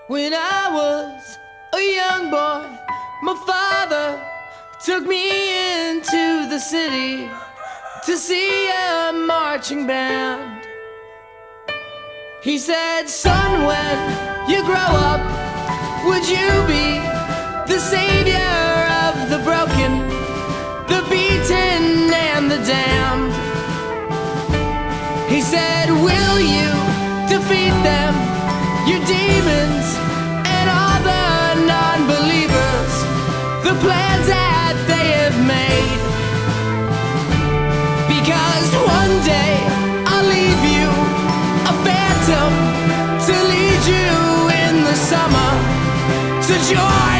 When I was a young boy, my father took me into the city to see a marching band. He said, "Son, when you grow up, would you be the savior of the broken, the beaten and the damned?" He said, "Will you defeat them, your demons and all the non-believers, the plans that they have made? Because one day I'll leave you a phantom to lead you in the summer to joy